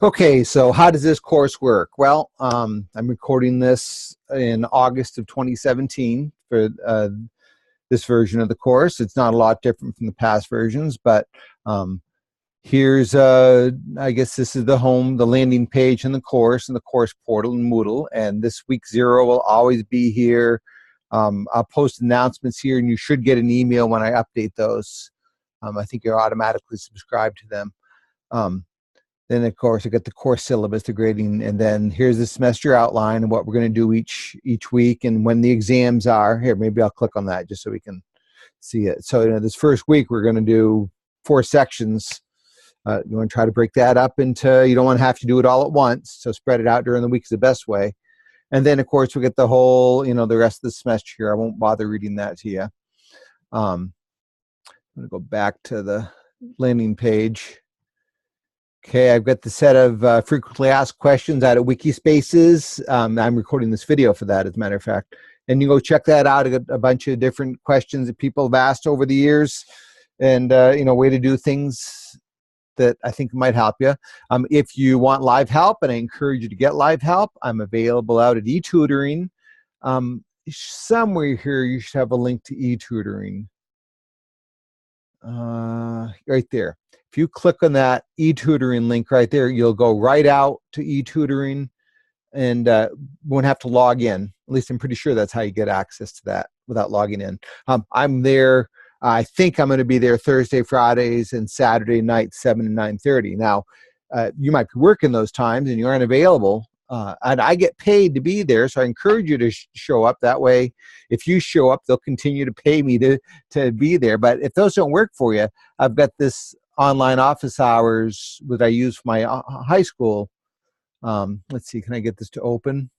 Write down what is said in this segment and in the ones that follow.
Okay, so how does this course work? Well, I'm recording this in August of 2017 for this version of the course. It's not a lot different from the past versions, but here's, I guess this is the landing page in the course portal in Moodle, and this week 0 will always be here. I'll post announcements here, and you should get an email when I update those. I think you're automatically subscribed to them. Then, of course, I got the course syllabus, the grading, and then here's the semester outline and what we're going to do each week and when the exams are. Here, maybe I'll click on that just so we can see it. So, this first week, we're going to do 4 sections. You want to try to break that up into, you don't want to have to do it all at once, so spread it out during the week is the best way. And then, of course, we get the whole, the rest of the semester here. I won't bother reading that to you. I'm going to go back to the landing page. Okay, I've got the set of frequently asked questions out of Wikispaces. I'm recording this video for that, as a matter of fact. And you go check that out. I got a bunch of different questions that people have asked over the years, and way to do things that I think might help you. If you want live help, and I encourage you to get live help, I'm available out at eTutoring. Somewhere here you should have a link to eTutoring. Right there. If you click on that eTutoring link right there, you'll go right out to eTutoring and won't have to log in. At least I'm pretty sure that's how you get access to that without logging in. I'm there. I think I'm going to be there Thursday, Fridays, and Saturday night, 7 to 9:30. Now, you might be working those times and you aren't available. And I get paid to be there, so I encourage you to show up. That way, if you show up, they'll continue to pay me to be there. But if those don't work for you, I've got this online office hours that I use for my high school. Let's see, can I get this to open?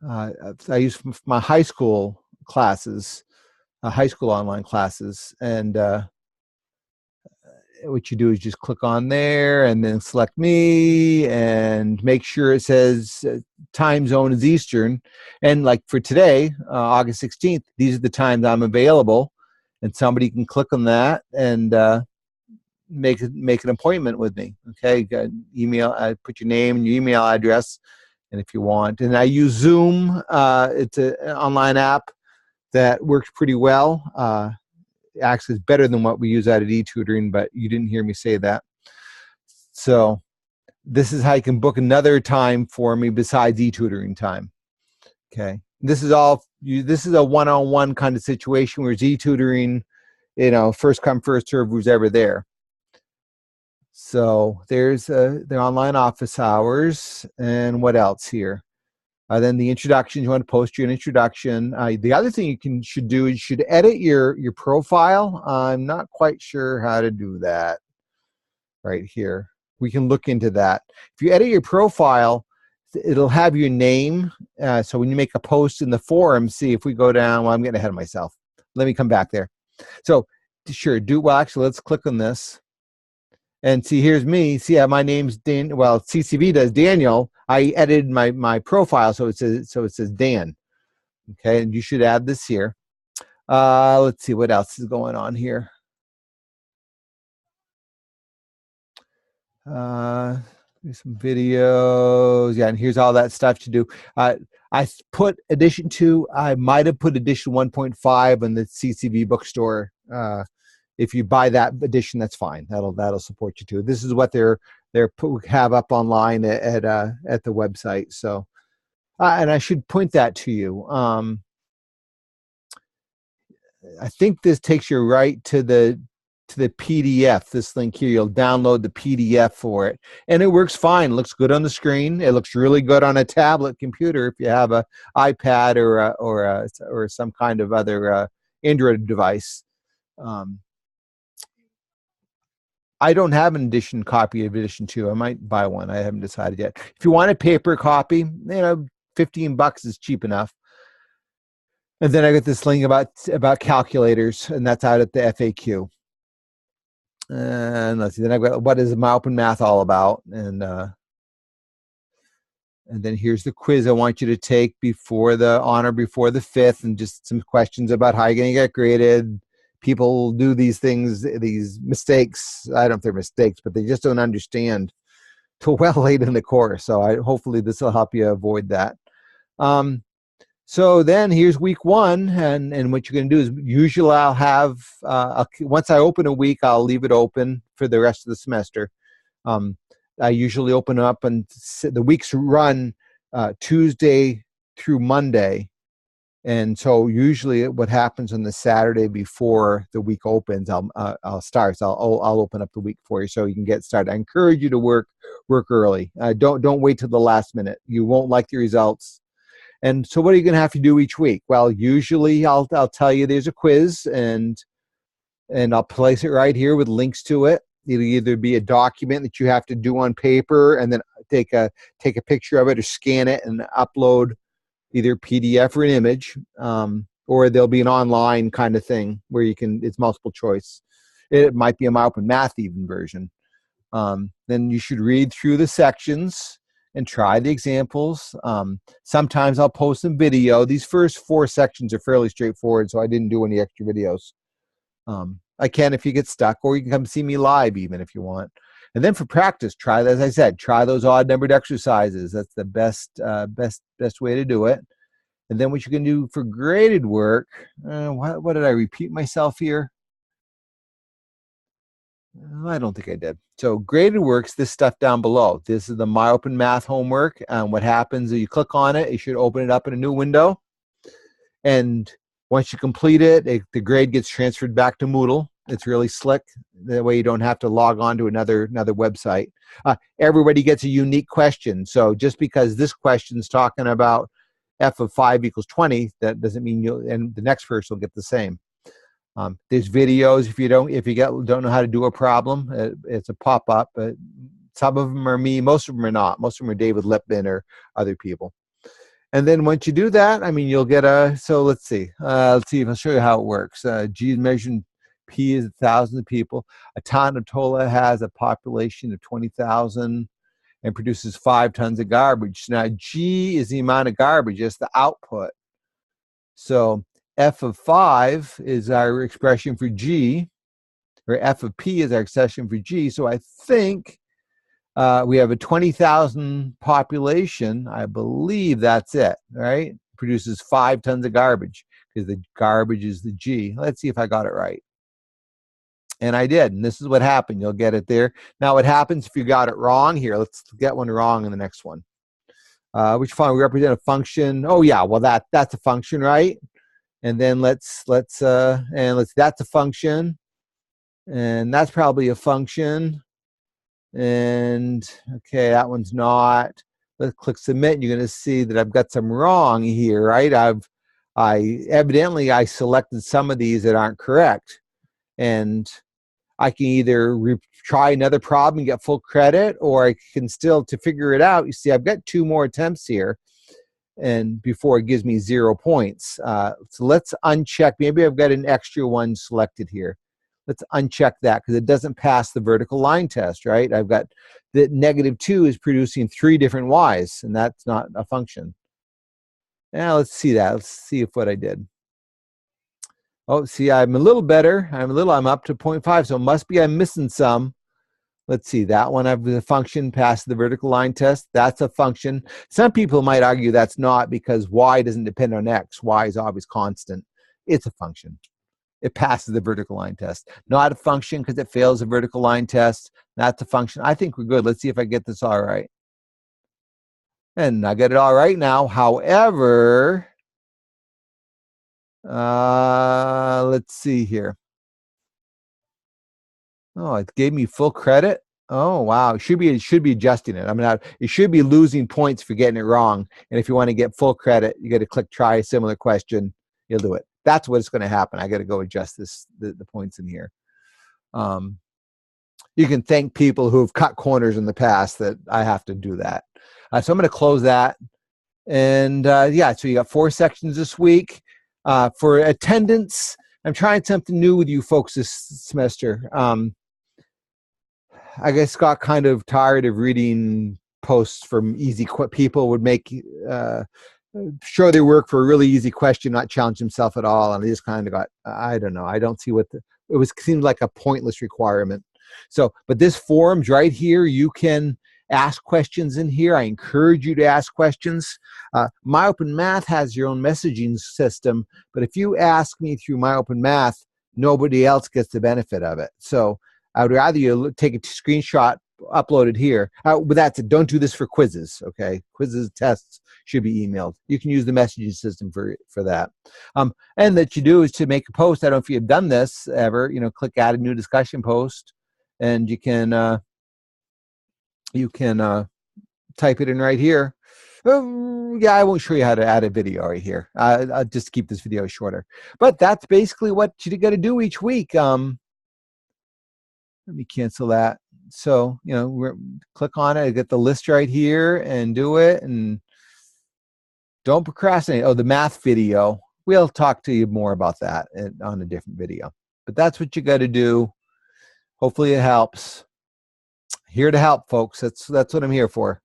I use for my high school classes, high school online classes, and what you do is just click on there and then select me and make sure it says time zone is Eastern. And like for today, August 16th, these are the times I'm available, and somebody can click on that and make an appointment with me. Okay, email, I put your name and your email address, and if you want. And I use Zoom. It's an online app that works pretty well. Actually, it's better than what we use out at eTutoring, but you didn't hear me say that. So this is how you can book another time for me besides eTutoring time. Okay, this is a one-on-one kind of situation, whereas eTutoring, first come, first serve, who's ever there. So there's the online office hours, and what else here? Then the introduction, you want to post your introduction. The other thing you should do is you should edit your profile. I'm not quite sure how to do that right here. We can look into that. If you edit your profile, it'll have your name. So when you make a post in the forum, see if we go down, well, I'm getting ahead of myself. Let me come back there. So sure, well, actually, let's click on this. And see, here's me. See, my name's Dan. Well, CCV does Daniel. I edited my profile, so it says Dan. Okay, and you should add this here. Let's see what else is going on here. There's some videos. Yeah, and here's all that stuff to do. I put edition 2. I might have put edition 1.5 in the CCV bookstore. If you buy that edition, that's fine. That'll support you too. This is what they have up online at the website. So, and I should point that to you. I think this takes you right to the PDF. This link here, you'll download the PDF for it, and it works fine. It looks good on the screen. It looks really good on a tablet computer if you have a iPad or some kind of other Android device. I don't have an copy of edition 2. I might buy one. I haven't decided yet. If you want a paper copy, $15 is cheap enough. And then I got this link about calculators, and that's out at the FAQ. And let's see. Then I've got what is my open math all about, and then here's the quiz I want you to take before the 5th, and just some questions about how you're going to get graded. people do these things, these mistakes. I don't know if they're mistakes, but they just don't understand till well late in the course. So hopefully this will help you avoid that. So then here's week one, and what you're going to do is usually I'll have, once I open a week, I'll leave it open for the rest of the semester. I usually open up, and the weeks run Tuesday through Monday. And so usually what happens on the Saturday before the week opens, I'll open up the week for you so you can get started. I encourage you to work early. Don't wait till the last minute. You won't like the results. And so what are you going to have to do each week? Well, usually I'll tell you there's a quiz, and I'll place it right here with links to it. It'll either be a document that you have to do on paper and then take a picture of it or scan it and upload either PDF or an image, or there'll be an online kind of thing where it's multiple choice. It might be a My Open Math even version. Then you should read through the sections and try the examples. Sometimes I'll post some video. These first 4 sections are fairly straightforward, so I didn't do any extra videos. I can if you get stuck, or you can come see me live even if you want. And then for practice, as I said, try those odd-numbered exercises. That's the best way to do it. And then what you can do for graded work, what did I repeat myself here? I don't think I did. So graded work's this stuff down below. This is the My Open Math homework. What happens is you click on it, it should open it up in a new window. And once you complete it, the grade gets transferred back to Moodle. It's really slick. That way you don't have to log on to another website. Everybody gets a unique question. So just because this question's talking about f of 5 equals 20, that doesn't mean and the next person will get the same. There's videos if you don't know how to do a problem. It's a pop-up. Some of them are me. Most of them are not. Most of them are David Lipman or other people. And then once you do that, I mean, you'll get so let's see. Let's see if I'll show you how it works. G is measured, P is 1,000 people. Atanatola has a population of 20,000 and produces 5 tons of garbage. Now, G is the amount of garbage. It's the output. So f of 5 is our expression for G, or f of P is our expression for G. So I think we have a 20,000 population. I believe that's it, right? Produces 5 tons of garbage because the garbage is the G. Let's see if I got it right. And I did, and this is what happened. You'll get it there. Now, what happens if you got it wrong? Here, let's get one wrong in the next one. Which fun? We represent a function. Oh yeah, well that's a function, right? And then that's a function, and that's probably a function. And okay, that one's not. Let's click submit, and you're going to see that I've got some wrong here, right? Evidently I selected some of these that aren't correct, and I can either try another problem and get full credit, or I can still, to figure it out, you see I've got 2 more attempts here, and before it gives me 0 points. So let's uncheck. Maybe I've got an extra one selected here. Let's uncheck that because it doesn't pass the vertical line test, right? I've got the -2 is producing 3 different y's, and that's not a function. Now let's see that. Let's see what I did. Oh, see, I'm a little better. I'm up to 0.5, so it must be I'm missing some. Let's see, that one of the function passed the vertical line test. That's a function. Some people might argue that's not because y doesn't depend on x. Y is always constant. It's a function. It passes the vertical line test. Not a function because it fails the vertical line test. That's a function. I think we're good. Let's see if I get this all right. And I got it all right now. However, let's see here. Oh, it gave me full credit. Oh, wow. It should be adjusting it. I mean, it should be losing points for getting it wrong. And if you want to get full credit, you got to click try a similar question. You'll do it. That's what's going to happen. I got to go adjust the points in here. You can thank people who have cut corners in the past that I have to do that. So I'm going to close that. And yeah, so you got 4 sections this week. For attendance, I'm trying something new with you folks this semester. I guess got kind of tired of reading posts from easy people would make show their work for a really easy question, not challenge himself at all. And I just kind of got, I don't know. I don't see what it seemed like a pointless requirement. So, but this forum's right here. You can ask questions in here. I encourage you to ask questions. MyOpenMath has your own messaging system, but if you ask me through MyOpenMath, nobody else gets the benefit of it. So I would rather you take a screenshot, upload it here. But that's it. Don't do this for quizzes, okay? Quizzes, tests should be emailed. You can use the messaging system for that. And that you do is to make a post. I don't know if you've done this ever. Click add a new discussion post, and you can type it in right here. Yeah, I won't show you how to add a video right here. I'll just keep this video shorter. But that's basically what you got to do each week. Let me cancel that. So, click on it, get the list right here and do it. And don't procrastinate. Oh, the math video. We'll talk to you more about that on a different video. But that's what you got to do. Hopefully it helps. Here to help, folks. That's what I'm here for.